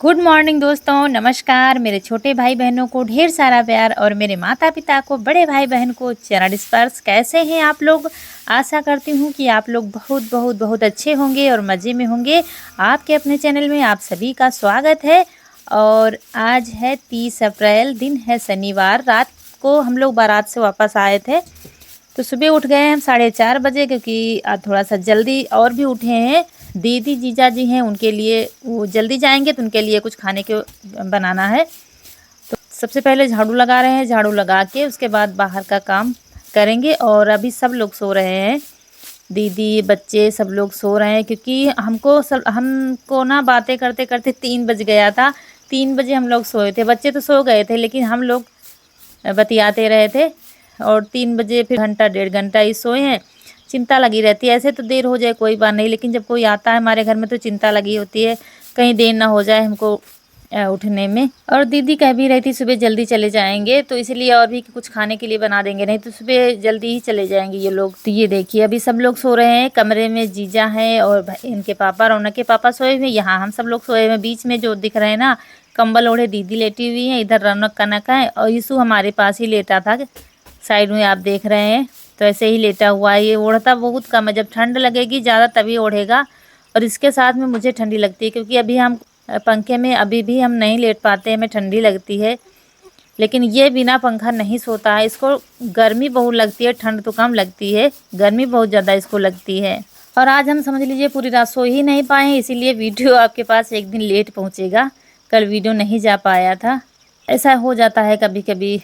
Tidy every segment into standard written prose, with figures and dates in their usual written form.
Good morning दोस्तों, नमस्कार। मेरे छोटे भाई बहनों को ढेर सारा प्यार और मेरे माता पिता को, बड़े भाई बहन को चरण स्पर्श। कैसे हैं आप लोग? आशा करती हूँ कि आप लोग बहुत बहुत बहुत अच्छे होंगे और मज़े में होंगे। आपके अपने चैनल में आप सभी का स्वागत है। और आज है 30 अप्रैल, दिन है शनिवार। रात को हम लोग बारात से वापस आए थे, तो सुबह उठ गए हम 4:30 बजे, क्योंकि आज थोड़ा सा जल्दी और भी उठे हैं। दीदी जीजा जी हैं, उनके लिए वो जल्दी जाएंगे तो उनके लिए कुछ खाने के बनाना है। तो सबसे पहले झाड़ू लगा रहे हैं, झाड़ू लगा के उसके बाद बाहर का काम करेंगे। और अभी सब लोग सो रहे हैं, दीदी बच्चे सब लोग सो रहे हैं, क्योंकि हमको ना बातें करते करते 3 बज गया था। 3 बजे हम लोग सोए थे। बच्चे तो सो गए थे लेकिन हम लोग बतियाते रहे थे। और 3 बजे फिर घंटा 1.5 घंटा ही सोए हैं। चिंता लगी रहती है, ऐसे तो देर हो जाए कोई बात नहीं, लेकिन जब कोई आता है हमारे घर में तो चिंता लगी होती है, कहीं देर ना हो जाए हमको उठने में। और दीदी कह भी रही थी सुबह जल्दी चले जाएंगे, तो इसलिए और भी कुछ खाने के लिए बना देंगे, नहीं तो सुबह जल्दी ही चले जाएंगे ये लोग। तो ये देखिए अभी सब लोग सो रहे हैं। कमरे में जीजा हैं और इनके पापा, रौनक के पापा सोए हुए, यहाँ हम सब लोग सोए हुए। बीच में जो दिख रहे हैं ना, कंबल ओढ़े दीदी लेटी हुई है, इधर रौनक कनक है और यीशु हमारे पास ही लेटा था, साइड में आप देख रहे हैं। तो ऐसे ही लेटा हुआ है। ये ओढ़ता बहुत कम है, जब ठंड लगेगी ज़्यादा तभी ओढ़ेगा। और इसके साथ में मुझे ठंडी लगती है, क्योंकि अभी हम पंखे में अभी भी हम नहीं लेट पाते, हमें ठंडी लगती है। लेकिन ये बिना पंखा नहीं सोता है, इसको गर्मी बहुत लगती है, ठंड तो कम लगती है, गर्मी बहुत ज़्यादा इसको लगती है। और आज हम समझ लीजिए पूरी रात सो ही नहीं पाए, इसीलिए वीडियो आपके पास एक दिन लेट पहुँचेगा। कल वीडियो नहीं जा पाया था, ऐसा हो जाता है कभी कभी,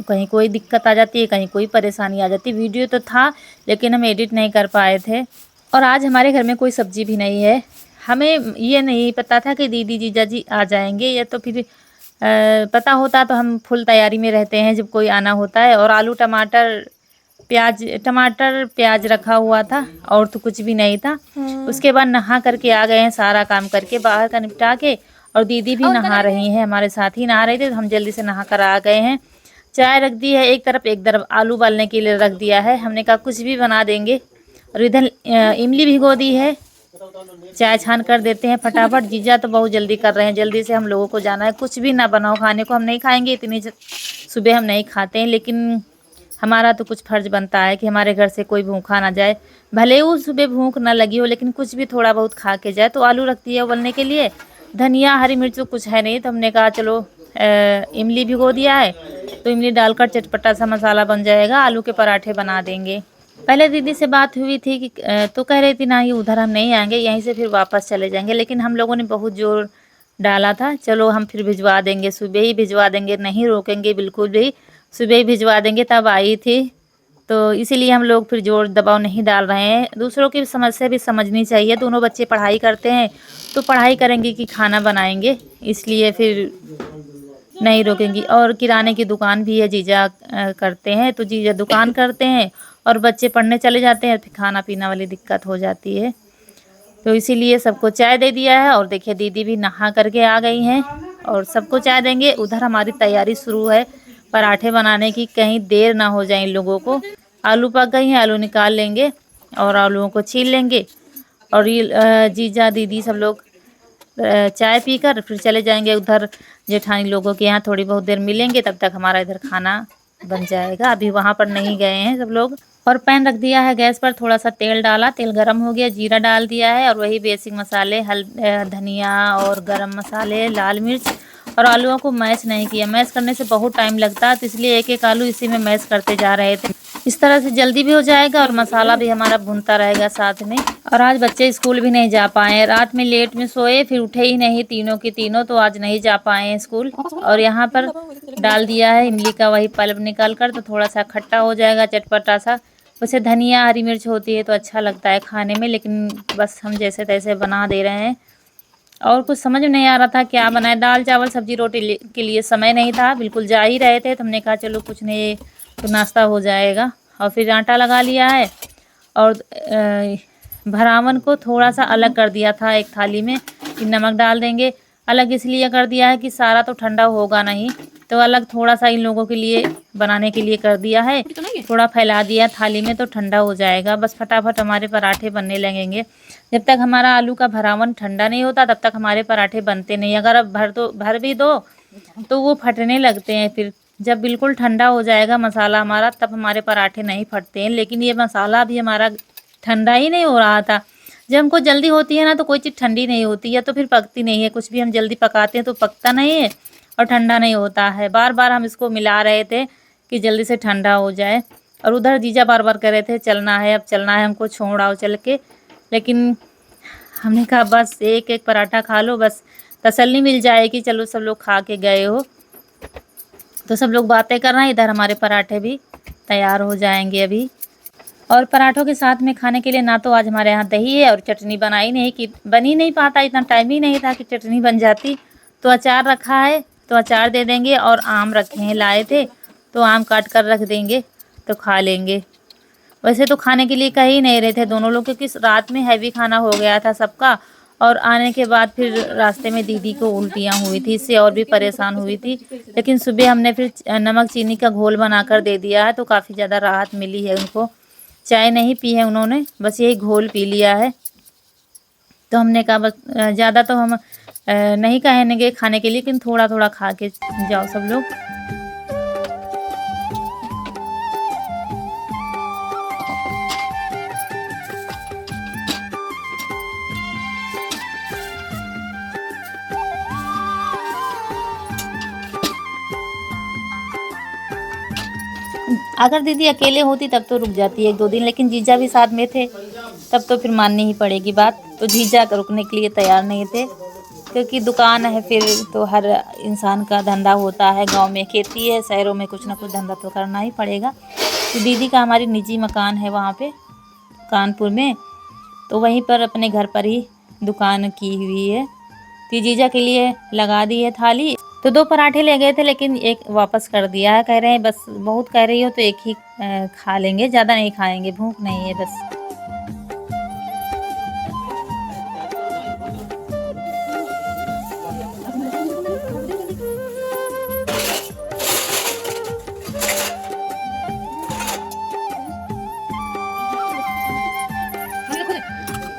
कहीं कोई दिक्कत आ जाती है, कहीं कोई परेशानी आ जाती है। वीडियो तो था लेकिन हम एडिट नहीं कर पाए थे। और आज हमारे घर में कोई सब्जी भी नहीं है। हमें ये नहीं पता था कि दीदी जीजा जी आ जाएंगे, या तो फिर पता होता तो हम फुल तैयारी में रहते हैं जब कोई आना होता है। और आलू टमाटर प्याज रखा हुआ था, और तो कुछ भी नहीं था। उसके बाद नहा करके आ गए हैं, सारा काम करके बाहर का निपटा के। और दीदी भी नहा रही हैं, हमारे साथ ही नहा रहे थे, तो हम जल्दी से नहा कर आ गए हैं। चाय रख दी है एक तरफ आलू उबालने के लिए रख दिया है। हमने कहा कुछ भी बना देंगे। और इधर इमली भिगो दी है, चाय छान कर देते हैं फटाफट। जीजा तो बहुत जल्दी कर रहे हैं, जल्दी से हम लोगों को जाना है। कुछ भी ना बनाओ खाने को, हम नहीं खाएंगे, इतनी सुबह हम नहीं खाते हैं, लेकिन हमारा तो कुछ फर्ज बनता है कि हमारे घर से कोई भूखा ना जाए। भले वो सुबह भूख ना लगी हो, लेकिन कुछ भी थोड़ा बहुत खा के जाए। तो आलू रख दिया उबलने के लिए, धनिया हरी मिर्च तो कुछ है नहीं, तो हमने कहा चलो इमली भिगो दिया है, तो इमली डालकर चटपटा सा मसाला बन जाएगा, आलू के पराठे बना देंगे। पहले दीदी से बात हुई थी कि तो कह रही थी ना ही उधर हम नहीं आएंगे, यहीं से फिर वापस चले जाएंगे, लेकिन हम लोगों ने बहुत जोर डाला था, चलो हम फिर भिजवा देंगे, सुबह ही भिजवा देंगे, नहीं रोकेंगे बिल्कुल भी, सुबह ही भिजवा देंगे। तब आई थी, तो इसीलिए हम लोग फिर जोर दबाव नहीं डाल रहे हैं। दूसरों की समस्या भी समझनी चाहिए, दोनों बच्चे पढ़ाई करते हैं तो पढ़ाई करेंगे कि खाना बनाएंगे, इसलिए फिर नहीं रोकेंगी। और किराने की दुकान भी है, जीजा करते हैं, तो जीजा दुकान करते हैं और बच्चे पढ़ने चले जाते हैं, फिर खाना पीना वाली दिक्कत हो जाती है। तो इसीलिए सबको चाय दे दिया है। और देखिए दीदी भी नहा करके आ गई हैं और सबको चाय देंगे। उधर हमारी तैयारी शुरू है पराठे बनाने की, कहीं देर ना हो जाए इन लोगों को। आलू पक गई हैं, आलू निकाल लेंगे और आलूओं को छील लेंगे। और ये जीजा दीदी सब लोग चाय पीकर फिर चले जाएंगे उधर जेठानी लोगों के यहाँ, थोड़ी बहुत देर मिलेंगे, तब तक हमारा इधर खाना बन जाएगा। अभी वहाँ पर नहीं गए हैं सब लोग। और पैन रख दिया है गैस पर, थोड़ा सा तेल डाला, तेल गरम हो गया, जीरा डाल दिया है, और वही बेसिक मसाले धनिया और गरम मसाले, लाल मिर्च। और आलूओं को मैश नहीं किया, मैश करने से बहुत टाइम लगता है, तो इसलिए एक एक आलू इसी में मैश करते जा रहे थे। इस तरह से जल्दी भी हो जाएगा और मसाला भी हमारा भुनता रहेगा साथ में। और आज बच्चे स्कूल भी नहीं जा पाए, रात में लेट में सोए, फिर उठे ही नहीं तीनों के तीनों, तो आज नहीं जा पाए हैं स्कूल। और यहाँ पर डाल दिया है इमली का वही पल्प निकाल कर, तो थोड़ा सा खट्टा हो जाएगा, चटपटा सा। वैसे धनिया हरी मिर्च होती है तो अच्छा लगता है खाने में, लेकिन बस हम जैसे तैसे बना दे रहे हैं। और कुछ समझ में नहीं आ रहा था क्या बनाए, दाल चावल सब्जी रोटी के लिए समय नहीं था, बिल्कुल जा ही रहे थे, तो हमने कहा चलो कुछ नहीं तो नाश्ता हो जाएगा। और फिर आटा लगा लिया है, और भरावन को थोड़ा सा अलग कर दिया था एक थाली में, कि नमक डाल देंगे। अलग इसलिए कर दिया है कि सारा तो ठंडा होगा नहीं, तो अलग थोड़ा सा इन लोगों के लिए बनाने के लिए कर दिया है, थोड़ा फैला दिया थाली में, तो ठंडा हो जाएगा। बस फटाफट हमारे पराठे बनने लगेंगे। जब तक हमारा आलू का भरावन ठंडा नहीं होता तब तक हमारे पराठे बनते नहीं। अगर अब भर भी दो तो वो फटने लगते हैं। फिर जब बिल्कुल ठंडा हो जाएगा मसाला हमारा, तब हमारे पराठे नहीं फटते हैं। लेकिन ये मसाला भी हमारा ठंडा ही नहीं हो रहा था। जब हमको जल्दी होती है ना तो कोई चीज़ ठंडी नहीं होती है, तो फिर पकती नहीं है। कुछ भी हम जल्दी पकाते हैं तो पकता नहीं है और ठंडा नहीं होता है। बार बार हम इसको मिला रहे थे कि जल्दी से ठंडा हो जाए। और उधर जीजा बार बार कह रहे थे चलना है, अब चलना है, हमको छोड़ आओ चल के। लेकिन हमने कहा बस एक एक पराठा खा लो, बस तसल्ली मिल जाएगी। चलो सब लोग खा के गए हो तो सब लोग बातें कर रहे हैं। इधर हमारे पराठे भी तैयार हो जाएंगे अभी। और पराठों के साथ में खाने के लिए ना तो आज हमारे यहाँ दही है और चटनी बनाई नहीं, कि बन ही नहीं पाता, इतना टाइम ही नहीं था कि चटनी बन जाती। तो अचार रखा है तो अचार दे देंगे, और आम रखे हैं, लाए थे तो आम काट कर रख देंगे तो खा लेंगे। वैसे तो खाने के लिए कह ही नहीं रहे थे दोनों लोग, क्योंकि रात में हैवी खाना हो गया था सबका। और आने के बाद फिर रास्ते में दीदी को उल्टियाँ हुई थी, इससे और भी परेशान हुई थी। लेकिन सुबह हमने फिर नमक चीनी का घोल बनाकर दे दिया है तो काफ़ी ज़्यादा राहत मिली है उनको। चाय नहीं पी है उन्होंने, बस यही घोल पी लिया है। तो हमने कहा बस ज़्यादा तो हम नहीं कहेंगे खाने के लिए, लेकिन थोड़ा थोड़ा खा के जाओ सब लोग। अगर दीदी अकेले होती तब तो रुक जाती है 1-2 दिन, लेकिन जीजा भी साथ में थे तब तो फिर माननी ही पड़ेगी बात। तो जीजा रुकने के लिए तैयार नहीं थे, क्योंकि दुकान है फिर तो हर इंसान का धंधा होता है। गांव में खेती है, शहरों में कुछ ना कुछ धंधा तो करना ही पड़ेगा। तो दीदी का हमारी निजी मकान है वहाँ पे कानपुर में, तो वहीं पर अपने घर पर ही दुकान की हुई है। तो जीजा के लिए लगा दी है थाली। तो 2 पराठे ले गए थे लेकिन एक वापस कर दिया है। कह रहे हैं बस बहुत कह रही हो तो एक ही खा लेंगे, ज़्यादा नहीं खाएंगे, भूख नहीं है बस।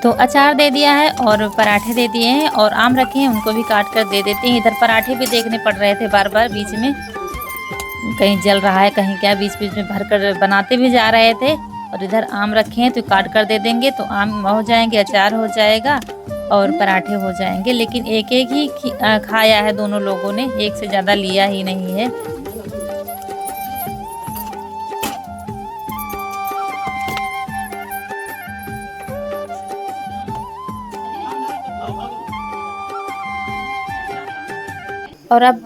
तो अचार दे दिया है और पराठे दे दिए हैं और आम रखे हैं, उनको भी काट कर दे देते हैं। इधर पराठे भी देखने पड़ रहे थे बार बार, बीच में कहीं जल रहा है कहीं क्या, बीच बीच में भर कर बनाते भी जा रहे थे। और इधर आम रखे हैं तो काट कर दे देंगे, तो आम हो जाएंगे, अचार हो जाएगा और पराठे हो जाएंगे। लेकिन एक एक ही खाया है दोनों लोगों ने, एक से ज़्यादा लिया ही नहीं है। और अब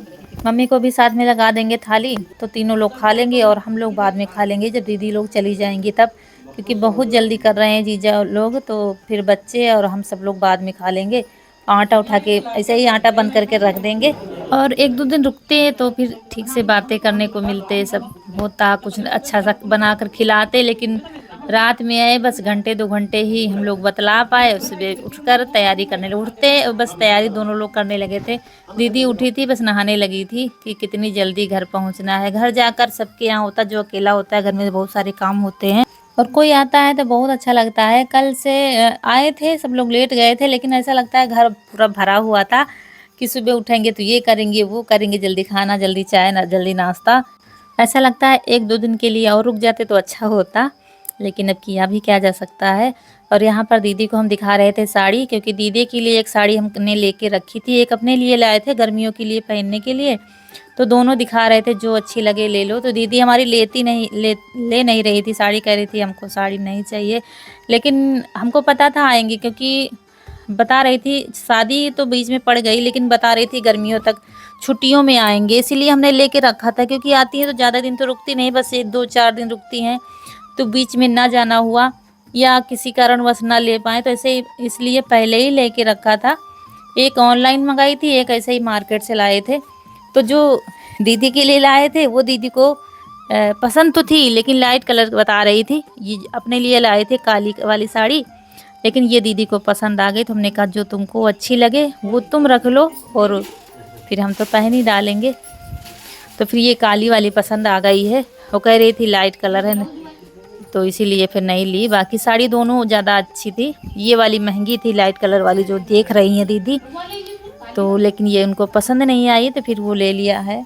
मम्मी को भी साथ में लगा देंगे थाली, तो तीनों लोग खा लेंगे और हम लोग बाद में खा लेंगे जब दीदी लोग चली जाएंगी तब, क्योंकि बहुत जल्दी कर रहे हैं जीजा लोग। तो फिर बच्चे और हम सब लोग बाद में खा लेंगे। आटा उठा के ऐसे ही आटा बंद करके रख देंगे, और 1-2 दिन रुकते हैं तो फिर ठीक से बातें करने को मिलते, सब होता, कुछ अच्छा सा बना कर खिलाते। लेकिन रात में आए बस घंटे 2 घंटे ही हम लोग बतला पाए। सुबह उठकर तैयारी करने लगे, उठते बस तैयारी दोनों लोग करने लगे थे। दीदी उठी थी बस नहाने लगी थी कि कितनी जल्दी घर पहुंचना है। घर जाकर सबके यहाँ होता, जो अकेला होता है घर में बहुत सारे काम होते हैं, और कोई आता है तो बहुत अच्छा लगता है। कल से आए थे सब लोग, लेट गए थे, लेकिन ऐसा लगता है घर पूरा भरा हुआ था कि सुबह उठेंगे तो ये करेंगे वो करेंगे, जल्दी खाना, जल्दी चाय ना, जल्दी नाश्ता। ऐसा लगता है 1-2 दिन के लिए और रुक जाते तो अच्छा होता, लेकिन अब किया भी क्या जा सकता है। और यहाँ पर दीदी को हम दिखा रहे थे साड़ी, क्योंकि दीदी के लिए एक साड़ी हमने लेके रखी थी, एक अपने लिए लाए थे गर्मियों के लिए पहनने के लिए। तो दोनों दिखा रहे थे, जो अच्छी लगे ले लो। तो दीदी हमारी ले नहीं रही थी साड़ी, कह रही थी हमको साड़ी नहीं चाहिए। लेकिन हमको पता था आएंगी, क्योंकि बता रही थी, शादी तो बीच में पड़ गई लेकिन बता रही थी गर्मियों तक छुट्टियों में आएंगे, इसीलिए हमने लेके रखा था। क्योंकि आती हैं तो ज़्यादा दिन तो रुकती नहीं, बस 1-2-4 दिन रुकती हैं। तो बीच में ना जाना हुआ या किसी कारणवश ना ले पाए, तो ऐसे इसलिए पहले ही लेके रखा था। एक ऑनलाइन मंगाई थी, एक ऐसे ही मार्केट से लाए थे। तो जो दीदी के लिए लाए थे वो दीदी को पसंद तो थी, लेकिन लाइट कलर बता रही थी। ये अपने लिए लाए थे काली वाली साड़ी, लेकिन ये दीदी को पसंद आ गई। तो हमने कहा जो तुमको अच्छी लगे वो तुम रख लो, और फिर हम तो पहन ही डालेंगे। तो फिर ये काली वाली पसंद आ गई है। वो कह रही थी लाइट कलर है तो इसीलिए फिर नहीं ली। बाकी साड़ी दोनों ज़्यादा अच्छी थी। ये वाली महंगी थी लाइट कलर वाली जो देख रही हैं दीदी, तो लेकिन ये उनको पसंद नहीं आई तो फिर वो ले लिया है।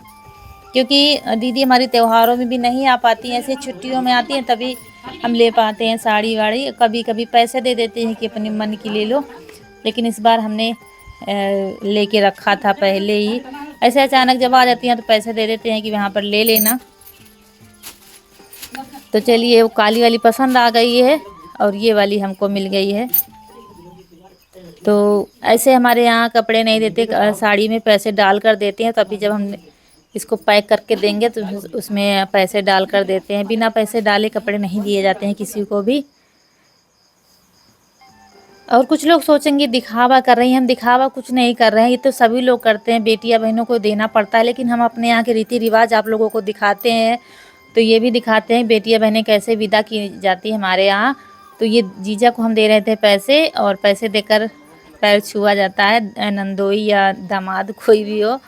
क्योंकि दीदी हमारी त्योहारों में भी नहीं आ पाती हैं, ऐसे छुट्टियों में आती हैं तभी हम ले पाते हैं साड़ी वाड़ी। कभी कभी पैसे दे देते हैं कि अपने मन की ले लो, लेकिन इस बार हमने लेके रखा था पहले ही। ऐसे अचानक जब आ जाती हैं तो पैसे दे देते हैं कि वहाँ पर ले लेना। तो चलिए वो काली वाली पसंद आ गई है और ये वाली हमको मिल गई है। तो ऐसे हमारे यहाँ कपड़े नहीं देते, साड़ी में पैसे डाल कर देते हैं। तो अभी जब हम इसको पैक करके देंगे तो उसमें पैसे डाल कर देते हैं। बिना पैसे डाले कपड़े नहीं दिए जाते हैं किसी को भी। और कुछ लोग सोचेंगे दिखावा कर रही हैं, हम दिखावा कुछ नहीं कर रहे हैं, ये तो सभी लोग करते हैं, बेटियां बहनों को देना पड़ता है। लेकिन हम अपने यहाँ के रीति रिवाज आप लोगों को दिखाते हैं, तो ये भी दिखाते हैं बेटियां बहनें कैसे विदा की जाती है हमारे यहाँ। तो ये जीजा को हम दे रहे थे पैसे, और पैसे देकर पैर छुआ जाता है, नंदोई या दामाद कोई भी हो।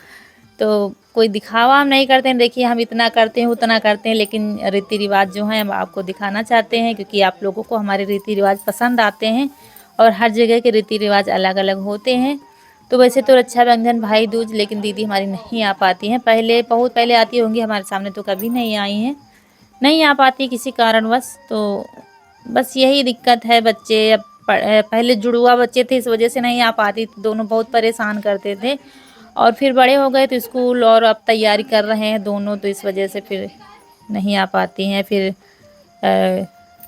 तो कोई दिखावा हम नहीं करते हैं, देखिए हम इतना करते हैं उतना करते हैं, लेकिन रीति रिवाज जो हैं हम आपको दिखाना चाहते हैं, क्योंकि आप लोगों को हमारे रीति रिवाज पसंद आते हैं और हर जगह के रीति रिवाज अलग अलग होते हैं। तो वैसे तो रक्षाबंधन भाई दूज, लेकिन दीदी हमारी नहीं आ पाती हैं। पहले बहुत पहले आती होंगी, हमारे सामने तो कभी नहीं आई हैं, नहीं आ पाती किसी कारणवश। तो बस यही दिक्कत है, बच्चे अब पहले जुड़वा बच्चे थे इस वजह से नहीं आ पाती, दोनों बहुत परेशान करते थे। और फिर बड़े हो गए तो स्कूल और अब तैयारी कर रहे हैं दोनों, तो इस वजह से फिर नहीं आ पाती हैं। फिर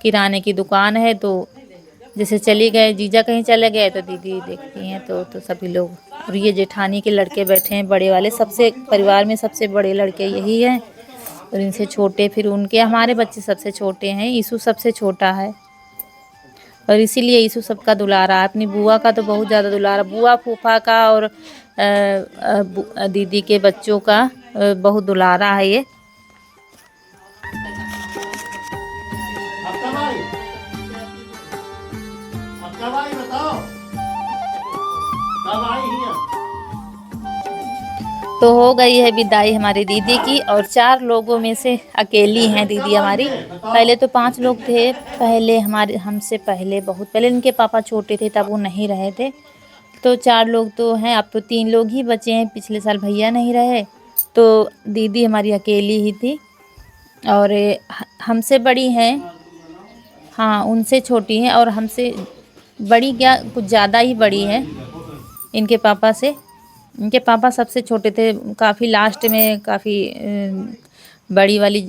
किराने की दुकान है तो जैसे चली गए, जीजा कहीं चले गए तो दीदी देखती हैं। तो सभी लोग, और ये जेठानी के लड़के बैठे हैं बड़े वाले, सबसे परिवार में सबसे बड़े लड़के यही हैं, और इनसे छोटे फिर उनके, हमारे बच्चे सबसे छोटे हैं, ईशु सबसे छोटा है। और इसीलिए ईशु सबका दुलारा है। अपनी बुआ का तो बहुत ज़्यादा दुलारा, बुआ फूफा का और दीदी के बच्चों का बहुत दुलारा है ये। तो हो गई है विदाई हमारी दीदी की, और 4 लोगों में से अकेली हैं दीदी हमारी। पहले तो 5 लोग थे, पहले हमारे हमसे पहले, बहुत पहले इनके पापा छोटे थे तब वो नहीं रहे थे। तो 4 लोग तो हैं, अब तो 3 लोग ही बचे हैं, पिछले साल भैया नहीं रहे, तो दीदी हमारी अकेली ही थी। और हमसे बड़ी हैं, हाँ उनसे छोटी हैं, और हमसे बड़ी क्या कुछ ज़्यादा ही बड़ी है इनके पापा से। इनके पापा सबसे छोटे थे, काफ़ी लास्ट में काफ़ी बड़ी वाली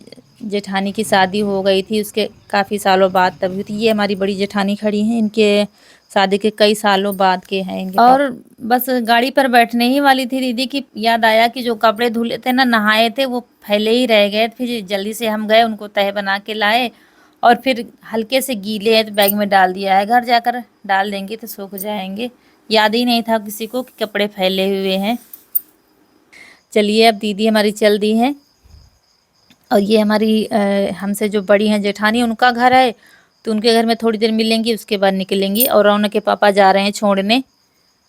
जेठानी की शादी हो गई थी, उसके काफ़ी सालों बाद तब हुई थी। ये हमारी बड़ी जेठानी खड़ी हैं, इनके शादी के कई सालों बाद के हैं इनके। और बस गाड़ी पर बैठने ही वाली थी दीदी की याद आया कि जो कपड़े धुले थे ना, नहाए थे, वो फैले ही रह गए। फिर जल्दी से हम गए, उनको तह बना के लाए, और फिर हल्के से गीले हैं तो बैग में डाल दिया है, घर जाकर डाल देंगे तो सूख जाएंगे। याद ही नहीं था किसी को कि कपड़े फैले हुए हैं। चलिए अब दीदी हमारी चल दी हैं, और ये हमारी हमसे जो बड़ी हैं जेठानी, उनका घर है, तो उनके घर में थोड़ी देर मिलेंगी, उसके बाद निकलेंगी। और रौनक के पापा जा रहे हैं छोड़ने,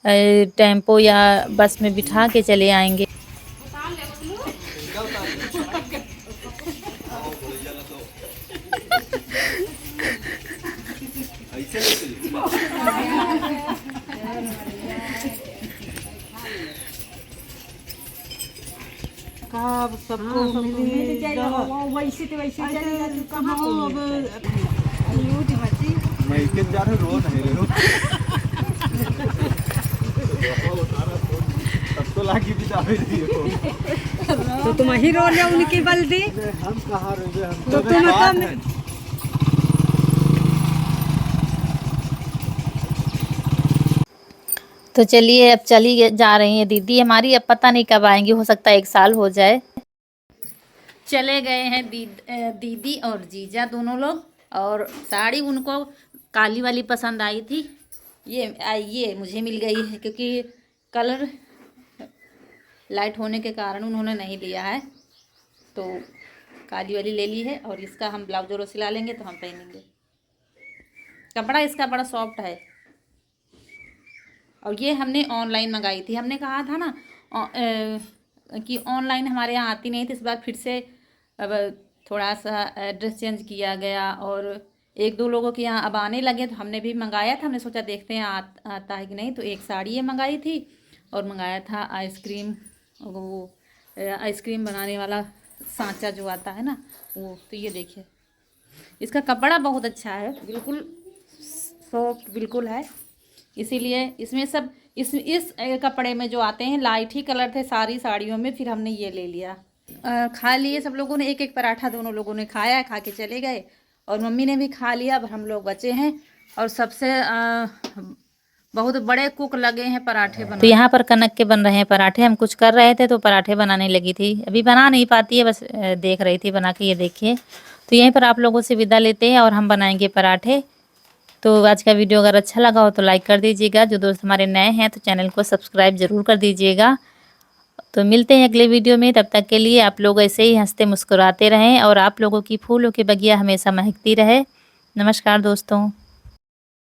टेम्पो या बस में बिठा के चले आएंगे। सबको मिल जाएगा, वैसे तो वैसे चलेगा, तू कहाँ हो अब मैं के जा रहे रो नहीं रे तब तो लागी भी दावे दियो तो तुम ही रो ले उनकी बल्दी, हम कहाँ रोवे, हम तो तुम तो चलिए अब चली जा रही है दीदी हमारी, अब पता नहीं कब आएंगी, हो सकता है 1 साल हो जाए। चले गए हैं दीदी और जीजा दोनों लोग। और साड़ी उनको काली वाली पसंद आई थी, ये मुझे मिल गई है, क्योंकि कलर लाइट होने के कारण उन्होंने नहीं लिया है, तो काली वाली ले ली है। और इसका हम ब्लाउज और सिला लेंगे तो हम पहनेंगे। कपड़ा इसका बड़ा सॉफ्ट है, और ये हमने ऑनलाइन मंगाई थी। हमने कहा था ना कि ऑनलाइन हमारे यहाँ आती नहीं थी, इस बार फिर से अब थोड़ा सा एड्रेस चेंज किया गया और एक दो लोगों के यहाँ अब आने लगे, तो हमने भी मंगाया था। हमने सोचा देखते हैं आता है कि नहीं। तो एक साड़ी ये मंगाई थी और मंगाया था आइसक्रीम, वो आइसक्रीम बनाने वाला सांचा जो आता है ना वो। तो ये देखिए, इसका कपड़ा बहुत अच्छा है, बिल्कुल सॉफ्ट बिल्कुल है, इसीलिए इसमें सब इस कपड़े में जो आते हैं लाइट ही कलर थे सारी साड़ियों में। फिर हमने ये ले लिया। खा लिए सब लोगों ने, एक एक पराठा दोनों लोगों ने खाया, खा के चले गए और मम्मी ने भी खा लिया। अब हम लोग बचे हैं और सबसे बहुत बड़े कुक लगे हैं पराठे बनाने। तो यहाँ पर कनक के बन रहे हैं पराठे। हम कुछ कर रहे थे तो पराठे बनाने लगी थी। अभी बना नहीं पाती है, बस देख रही थी बना के। ये देखिए, तो यहीं पर आप लोगों से विदा लेते हैं और हम बनाएंगे पराठे। तो आज का वीडियो अगर अच्छा लगा हो तो लाइक कर दीजिएगा। जो दोस्त हमारे नए हैं तो चैनल को सब्सक्राइब ज़रूर कर दीजिएगा। तो मिलते हैं अगले वीडियो में। तब तक के लिए आप लोग ऐसे ही हंसते मुस्कुराते रहें और आप लोगों की फूलों की बगिया हमेशा महकती रहे। नमस्कार दोस्तों।